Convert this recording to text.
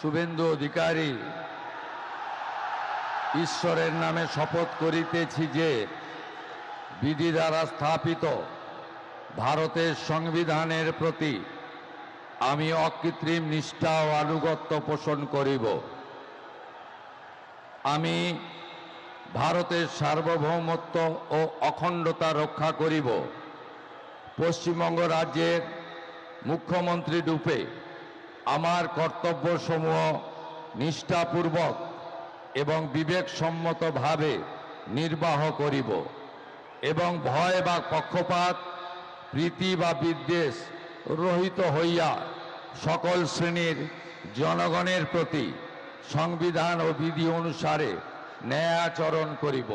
শুভেন্দু অধিকারী ঈশ্বরের নামে শপথ করিতেছি যে বিধি দ্বারা স্থাপিত ভারতের সংবিধানের প্রতি আমি অকৃত্রিম নিষ্ঠা ও আনুগত্য পোষণ করিব। আমি ভারতের সার্বভৌমত্ব ও অখণ্ডতা রক্ষা করিব। পশ্চিমবঙ্গ রাজ্যের মুখ্যমন্ত্রী রূপে আমার কর্তব্যসমূহ নিষ্ঠাপূর্বক এবং বিবেকসম্মতভাবে নির্বাহ করিব এবং ভয় বা পক্ষপাত, প্রীতি বা বিদ্বেষ রহিত হইয়া সকল শ্রেণীর জনগণের প্রতি সংবিধান ও বিধি অনুসারে ন্যায় আচরণ করিব।